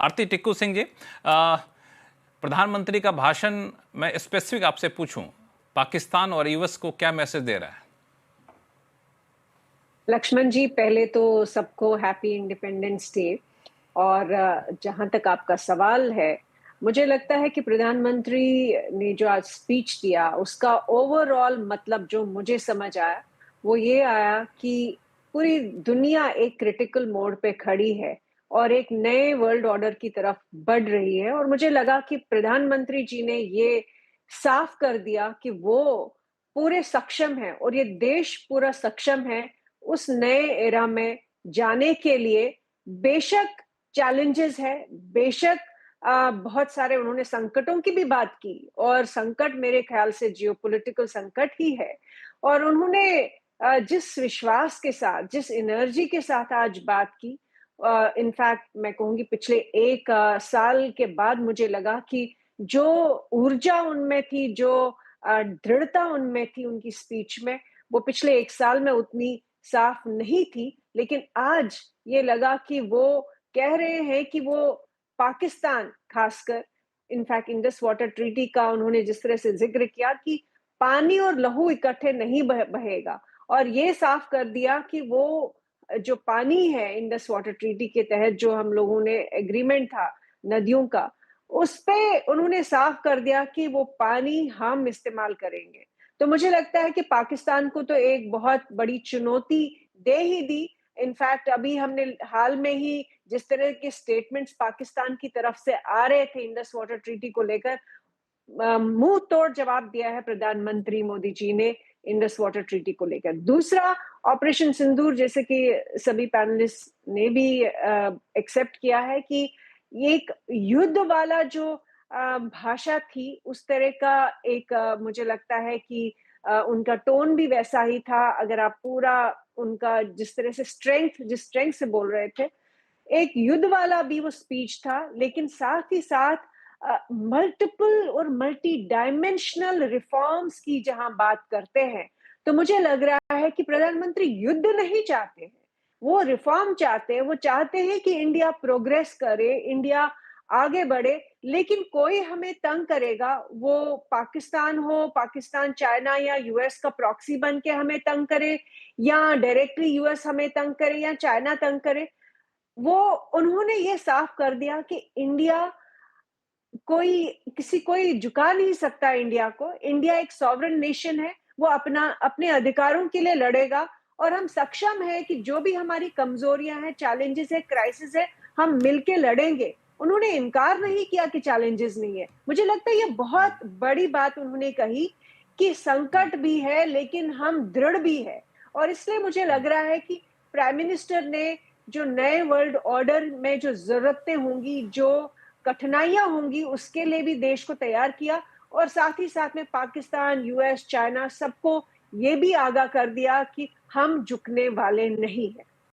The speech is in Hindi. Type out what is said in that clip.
आरती टिक्कू सिंह जी, प्रधानमंत्री का भाषण मैं स्पेसिफिक आपसे पूछूं, पाकिस्तान और यूएस को क्या मैसेज दे रहा है? लक्ष्मण जी, पहले तो सबको हैप्पी इंडिपेंडेंस डे। और जहां तक आपका सवाल है, मुझे लगता है कि प्रधानमंत्री ने जो आज स्पीच दिया उसका ओवरऑल मतलब जो मुझे समझ आया वो ये आया कि पूरी दुनिया एक क्रिटिकल मोड पे खड़ी है और एक नए वर्ल्ड ऑर्डर की तरफ बढ़ रही है। और मुझे लगा कि प्रधानमंत्री जी ने ये साफ कर दिया कि वो पूरे सक्षम है और ये देश पूरा सक्षम है उस नए एरा में जाने के लिए। बेशक चैलेंजेस है, बेशक बहुत सारे उन्होंने संकटों की भी बात की और संकट मेरे ख्याल से जियोपॉलिटिकल संकट ही है। और उन्होंने जिस विश्वास के साथ, जिस एनर्जी के साथ आज बात की, इनफैक्ट मैं कहूंगी पिछले एक साल के बाद मुझे लगा कि जो ऊर्जा उनमें थी, जो दृढ़ता उनमें थी उनकी स्पीच में, वो पिछले एक साल में उतनी साफ नहीं थी। लेकिन आज ये लगा कि वो कह रहे हैं कि वो पाकिस्तान खासकर, इनफैक्ट इंडस वाटर ट्रीटी का उन्होंने जिस तरह से जिक्र किया कि पानी और लहू इकट्ठे नहीं बहेगा, और ये साफ कर दिया कि वो जो पानी है इंडस वाटर ट्रीटी के तहत जो हम लोगों ने एग्रीमेंट था नदियों का, उस पे उन्होंने साफ कर दिया कि वो पानी हम इस्तेमाल करेंगे। तो मुझे लगता है कि पाकिस्तान को तो एक बहुत बड़ी चुनौती दे ही दी। इनफैक्ट अभी हमने हाल में ही जिस तरह के स्टेटमेंट्स पाकिस्तान की तरफ से आ रहे थे इंडस वाटर ट्रीटी को लेकर, मुंह तोड़ जवाब दिया है प्रधानमंत्री मोदी जी ने इंडस वाटर ट्रीटी को लेकर। दूसरा, ऑपरेशन सिंदूर, जैसे कि सभी पैनलिस्ट ने भी एक्सेप्ट किया है कि ये एक युद्ध वाला जो भाषा थी, उस तरह का एक मुझे लगता है कि उनका टोन भी वैसा ही था। अगर आप पूरा उनका जिस तरह से जिस स्ट्रेंथ से बोल रहे थे, एक युद्ध वाला भी वो स्पीच था, लेकिन साथ ही साथ मल्टीपल और मल्टी डायमेंशनल रिफॉर्म्स की जहां बात करते हैं, तो मुझे लग रहा है कि प्रधानमंत्री युद्ध नहीं चाहते हैं, वो रिफॉर्म चाहते हैं। वो चाहते हैं कि इंडिया प्रोग्रेस करे, इंडिया आगे बढ़े। लेकिन कोई हमें तंग करेगा, वो पाकिस्तान हो, पाकिस्तान चाइना या यूएस का प्रॉक्सी बन के हमें तंग करे, या डायरेक्टली यूएस हमें तंग करे या चाइना तंग करे, वो उन्होंने ये साफ कर दिया कि इंडिया कोई झुका नहीं सकता इंडिया को। इंडिया एक सॉवरेन नेशन है, वो अपने अधिकारों के लिए लड़ेगा और हम सक्षम है कि जो भी हमारी कमजोरियां हैं, चैलेंजेस है, क्राइसिस है, हम मिलके लड़ेंगे। उन्होंने इनकार नहीं किया कि चैलेंजेस नहीं है। मुझे लगता है ये बहुत बड़ी बात उन्होंने कही कि संकट भी है लेकिन हम दृढ़ भी है। और इसलिए मुझे लग रहा है कि प्राइम मिनिस्टर ने जो नए वर्ल्ड ऑर्डर में जो जरूरतें होंगी, जो कठिनाइयां होंगी, उसके लिए भी देश को तैयार किया। और साथ ही साथ में पाकिस्तान, यूएस, चाइना सबको ये भी आगाह कर दिया कि हम झुकने वाले नहीं हैं।